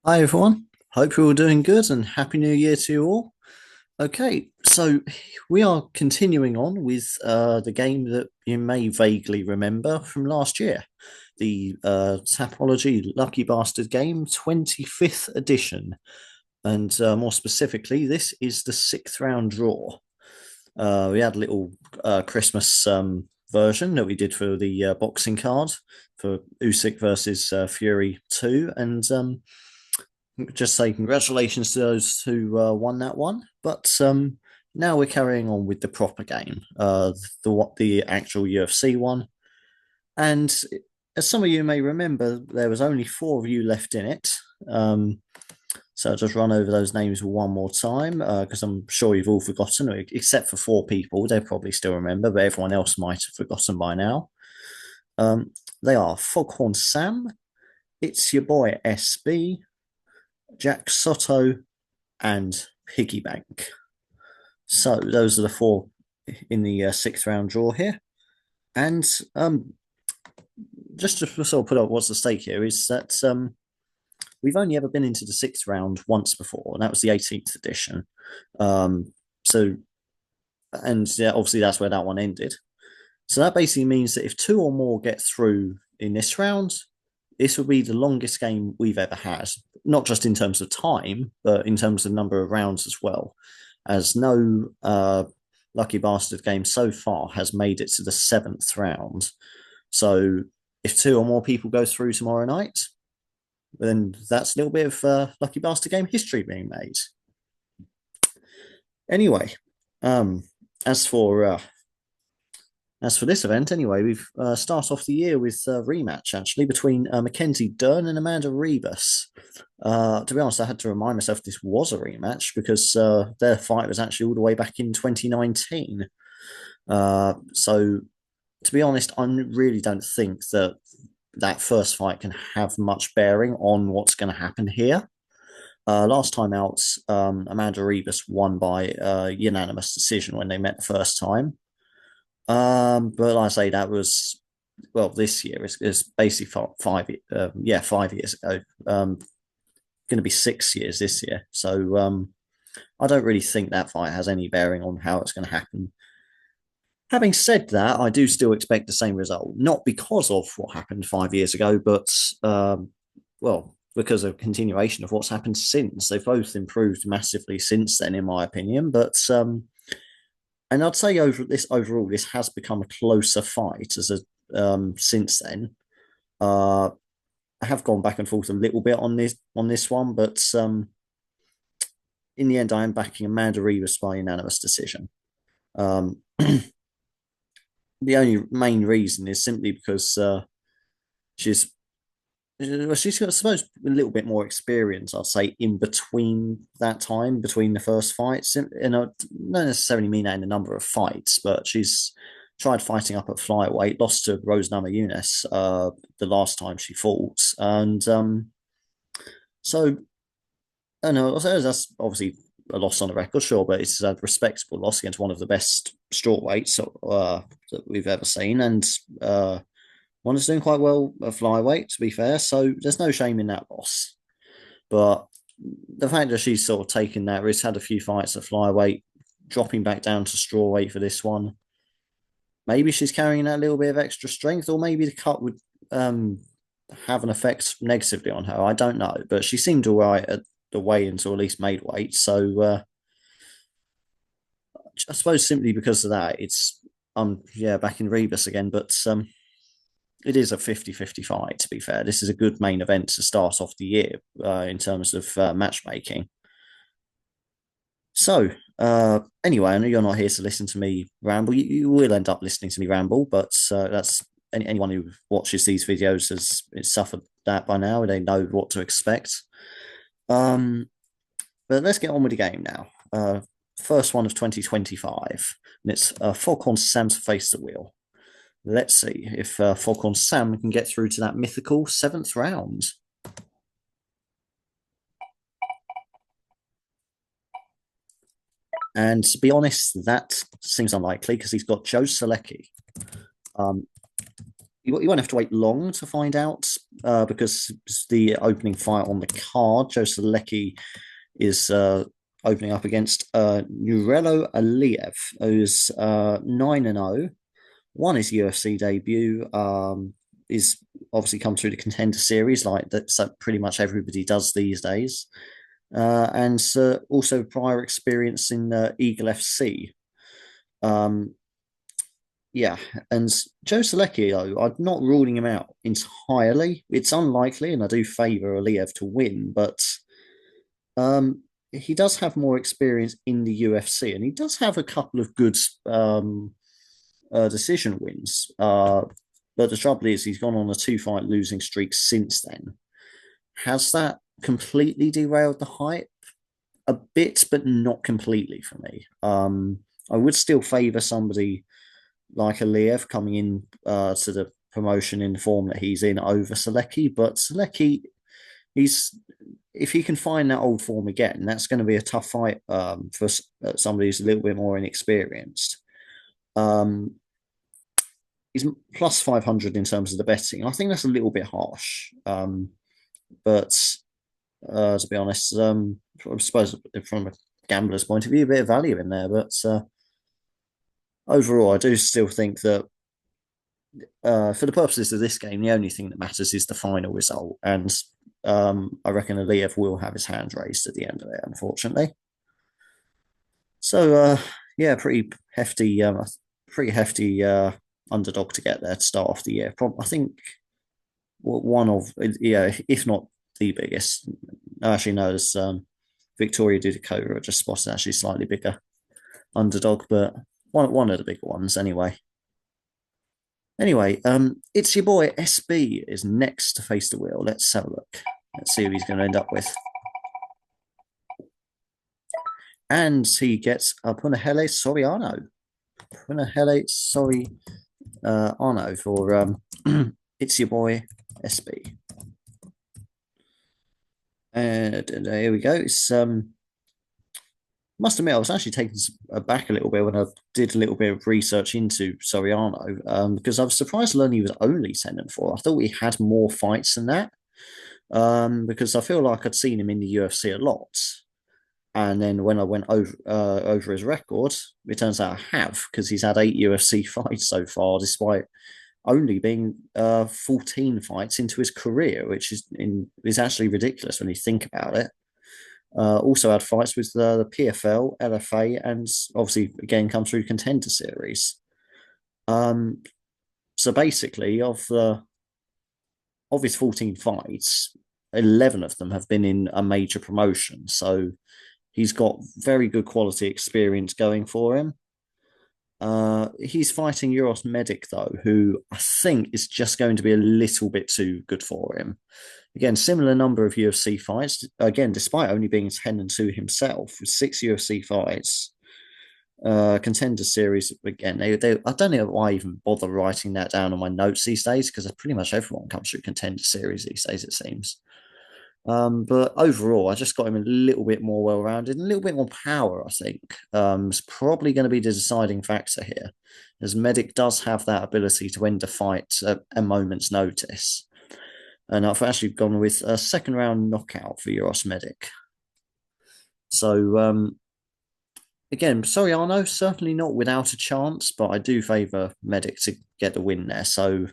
Hi everyone. Hope you're all doing good and Happy New Year to you all. Okay, so we are continuing on with the game that you may vaguely remember from last year, the Tapology Lucky Bastard Game 25th edition. And more specifically, this is the sixth round draw. We had a little Christmas version that we did for the boxing card for Usyk versus Fury 2. And just say congratulations to those who won that one. But now we're carrying on with the proper game, the actual UFC one. And as some of you may remember, there was only four of you left in it. So I'll just run over those names one more time because I'm sure you've all forgotten, except for four people. They probably still remember, but everyone else might have forgotten by now. They are Foghorn Sam, It's Your Boy SB, Jack Soto, and Piggy Bank. So those are the four in the sixth round draw here. And just to sort of put up what's the stake here is that we've only ever been into the sixth round once before, and that was the 18th edition. So, and yeah, obviously that's where that one ended. So that basically means that if two or more get through in this round, this will be the longest game we've ever had, not just in terms of time, but in terms of number of rounds as well, as no Lucky Bastard game so far has made it to the seventh round. So if two or more people go through tomorrow night, then that's a little bit of Lucky Bastard game history being made. Anyway, um, as for this event, anyway, we've start off the year with a rematch actually between Mackenzie Dern and Amanda Rebus. To be honest, I had to remind myself this was a rematch because their fight was actually all the way back in 2019. So, to be honest, I really don't think that that first fight can have much bearing on what's going to happen here. Last time out, Amanda Rebus won by unanimous decision when they met the first time. But like I say, that was this year is basically 5 years ago. Going to be 6 years this year, so I don't really think that fight has any bearing on how it's going to happen. Having said that, I do still expect the same result, not because of what happened 5 years ago, but because of continuation of what's happened since. They've both improved massively since then, in my opinion. But and I'd say overall, this has become a closer fight since then. I have gone back and forth a little bit on this one, but in the end, I am backing Amanda Rebus by unanimous decision. The only main reason is simply because she's she's got, I suppose, a little bit more experience, I'd say, in between that time, between the first fights. And I don't necessarily mean that in the number of fights, but she's tried fighting up at flyweight, lost to Rose Namajunas the last time she fought. And so, I know that's obviously a loss on the record, sure, but it's a respectable loss against one of the best strawweights that we've ever seen. And one is doing quite well at flyweight, to be fair. So there's no shame in that loss. But the fact that she's sort of taken that risk, had a few fights at flyweight, dropping back down to strawweight for this one, maybe she's carrying that little bit of extra strength, or maybe the cut would have an effect negatively on her. I don't know, but she seemed all right at the weigh-ins, or at least made weight. So I suppose simply because of that, it's back in Rebus again, but it is a 50-50 fight, to be fair. This is a good main event to start off the year in terms of matchmaking. So, anyway, I know you're not here to listen to me ramble. You will end up listening to me ramble, but that's anyone who watches these videos has suffered that by now. They know what to expect. But let's get on with the game now. First one of 2025, and it's Foghorn Sam's Face the Wheel. Let's see if Foghorn Sam can get through to that mythical seventh round. And to be honest, that seems unlikely because he's got Joe Selecki. You won't have to wait long to find out because the opening fight on the card, Joe Selecki is opening up against Nurello Aliyev, who's 9-0, won his UFC debut, is obviously come through the Contender Series like that. So pretty much everybody does these days, and also prior experience in Eagle FC. Um, yeah, and Joe Selecki, though, I'm not ruling him out entirely. It's unlikely, and I do favour Aliyev to win, but um, he does have more experience in the UFC, and he does have a couple of good decision wins. But the trouble is, he's gone on a two-fight losing streak since then. Has that completely derailed the hype? A bit, but not completely for me. I would still favour somebody like Aliyev coming in to the promotion in the form that he's in over Selecki, but Selecki, he's if he can find that old form again, that's going to be a tough fight for somebody who's a little bit more inexperienced. Um, he's plus 500 in terms of the betting. I think that's a little bit harsh, but to be honest, I suppose from a gambler's point of view, a bit of value in there. But overall, I do still think that for the purposes of this game, the only thing that matters is the final result. And I reckon Aliyev will have his hand raised at the end of it, unfortunately. So yeah, pretty hefty underdog to get there to start off the year. I think one of yeah, if not the biggest. Actually, no, there's Victoria Dudikova. I just spotted actually slightly bigger underdog, but one of the bigger ones anyway. Anyway, it's your boy SB is next to face the wheel. Let's have a look. Let's see who he's going to end up with. And he gets Punahele Soriano. Punahele Soriano for it's your boy SB. And here we go. It's must admit, I was actually taken aback a little bit when I did a little bit of research into Soriano because I was surprised to learn he was only 10-4. I thought he had more fights than that because I feel like I'd seen him in the UFC a lot. And then when I went over his record, it turns out I have because he's had 8 UFC fights so far, despite only being 14 fights into his career, which is actually ridiculous when you think about it. Also had fights with the PFL, LFA, and obviously again come through Contender Series. So basically, of his 14 fights, 11 of them have been in a major promotion. So he's got very good quality experience going for him. He's fighting Euros Medic though, who I think is just going to be a little bit too good for him. Again, similar number of UFC fights. Again, despite only being 10-2 himself, with 6 UFC fights. Contender Series again. I don't know why I even bother writing that down on my notes these days because pretty much everyone comes through Contender Series these days. It seems. But overall, I just got him a little bit more well-rounded and a little bit more power, I think. It's probably going to be the deciding factor here, as Medic does have that ability to end a fight at a moment's notice. And I've actually gone with a second round knockout for Euros Medic. So, again, Soriano, certainly not without a chance, but I do favour Medic to get the win there. So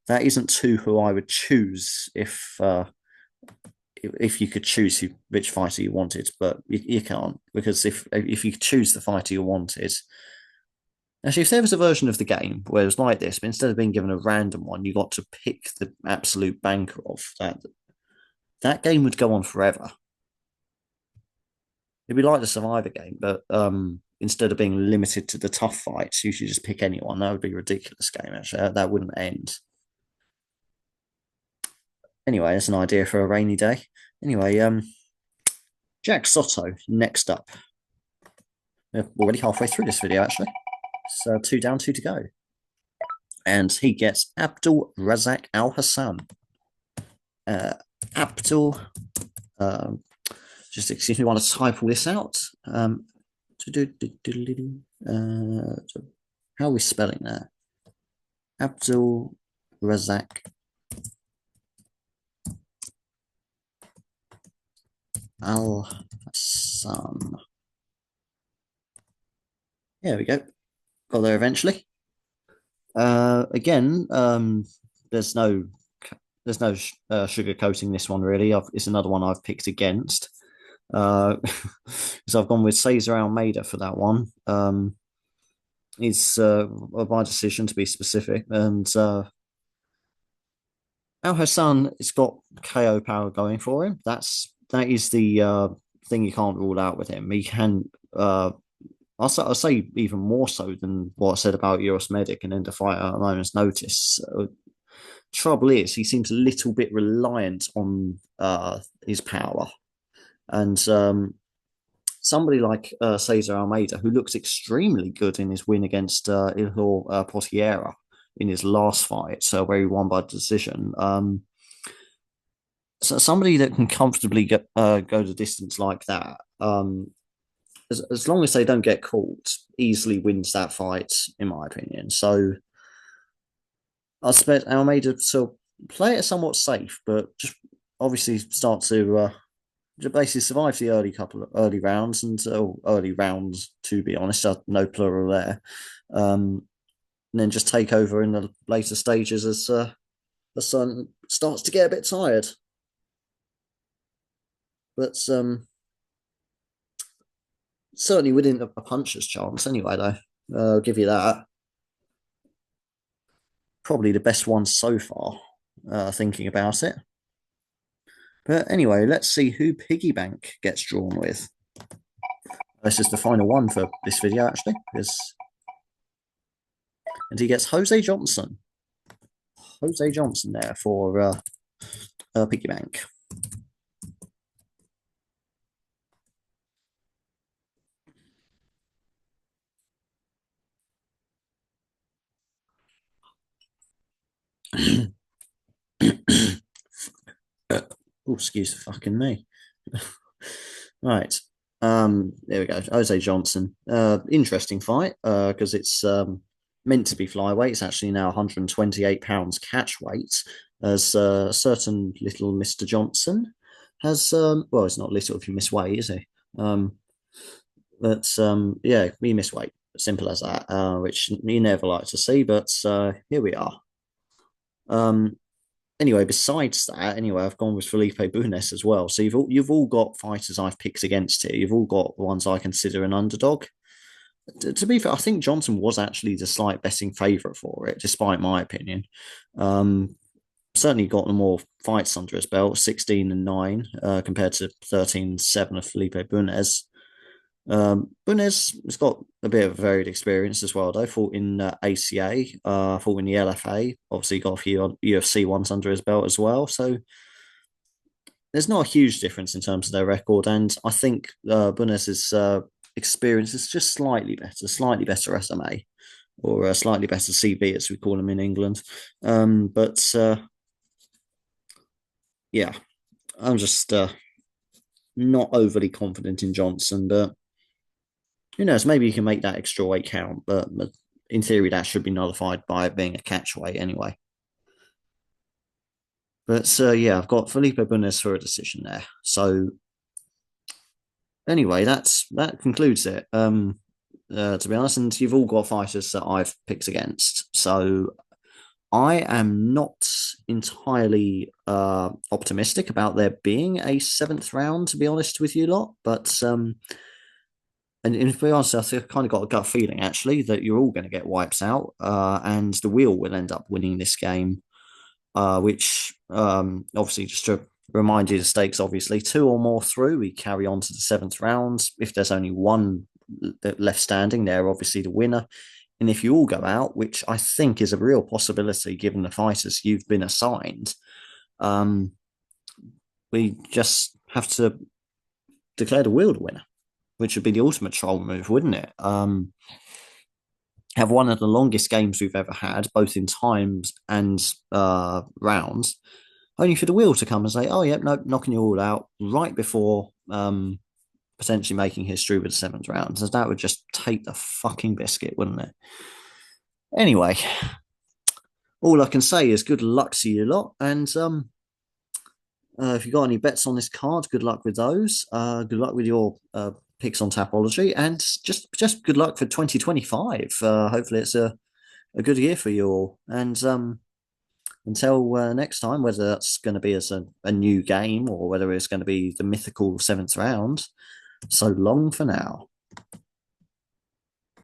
that isn't two who I would choose if you could choose which fighter you wanted, but you can't because if you choose the fighter you wanted, actually, if there was a version of the game where it was like this, but instead of being given a random one, you got to pick the absolute banker of that game would go on forever. It'd be like the Survivor game, but instead of being limited to the tough fights, you should just pick anyone. That would be a ridiculous game. Actually, that wouldn't end. Anyway, that's an idea for a rainy day. Anyway, Jack Soto next up. We're already halfway through this video, actually. So 2 down, 2 to go. And he gets Abdul Razak Al Hassan. Abdul, just excuse me, want to type all this out. How are we spelling that? Abdul Razak Al Hassan. There we go. Got there eventually. Again, there's no there's no sugar coating this one really. It's another one I've picked against. So I've gone with Cesar Almeida for that one. It's my decision to be specific, and Al Hassan has got KO power going for him. That is the thing you can't rule out with him. He can. I'll say even more so than what I said about Euros Medic and End of Fight at a moment's notice. Trouble is, he seems a little bit reliant on his power, and somebody like Cesar Almeida, who looks extremely good in his win against Ilhor Portiera in his last fight, where he won by decision. So somebody that can comfortably go the distance like that, as long as they don't get caught, easily wins that fight, in my opinion. So I expect Almeida to play it somewhat safe, but just obviously start to basically survive the early rounds and early rounds. To be honest, no plural there. And then just take over in the later stages as the sun starts to get a bit tired. But certainly within a puncher's chance anyway, though. I'll give you that. Probably the best one so far, thinking about it. But anyway, let's see who Piggy Bank gets drawn with. This is the final one for this video, actually. And he gets Jose Johnson. Jose Johnson there for Piggy Bank. Oh, excuse fucking me. Right. There we go. Jose Johnson. Interesting fight, because it's meant to be flyweight. It's actually now 128 pounds catch weight, as a certain little Mr. Johnson has well, it's not little if you miss weight, is he? But yeah, we miss weight. Simple as that, which you never like to see, but here we are. Anyway, besides that, I've gone with Felipe Bunes as well. So you've all got fighters I've picked against here. You've all got ones I consider an underdog. To be fair, I think Johnson was actually the slight betting favourite for it, despite my opinion. Certainly got more fights under his belt, 16-9 compared to 13-7 of Felipe Bunes. Bunez has got a bit of varied experience as well, though. Fought in ACA, fought in the LFA. Obviously, got a few UFC ones under his belt as well. So there's not a huge difference in terms of their record. And I think Bunez's experience is just slightly better SMA, or slightly better CB, as we call them in England. But yeah, I'm just not overly confident in Johnson, but who knows? Maybe you can make that extra weight count, but in theory, that should be nullified by it being a catch weight anyway. But yeah, I've got Felipe Bunes for a decision there. So anyway, that concludes it. To be honest, and you've all got fighters that I've picked against. So I am not entirely optimistic about there being a seventh round, to be honest with you lot. But and to be honest, I've kind of got a gut feeling actually that you're all going to get wipes out, and the wheel will end up winning this game. Which obviously, just to remind you the stakes, obviously 2 or more through, we carry on to the 7th round. If there's only one left standing, they're obviously the winner. And if you all go out, which I think is a real possibility given the fighters you've been assigned, we just have to declare the wheel the winner, which would be the ultimate troll move, wouldn't it? Have one of the longest games we've ever had, both in times and rounds, only for the wheel to come and say, "Oh, yeah, no, knocking you all out," right before potentially making history with the 7th round. So that would just take the fucking biscuit, wouldn't it? Anyway, all I can say is good luck to you lot. And if you got any bets on this card, good luck with those. Good luck with your picks on Tapology, and just good luck for 2025. Hopefully, it's a good year for you all. And until next time, whether that's going to be as a new game or whether it's going to be the mythical seventh round, so long for now.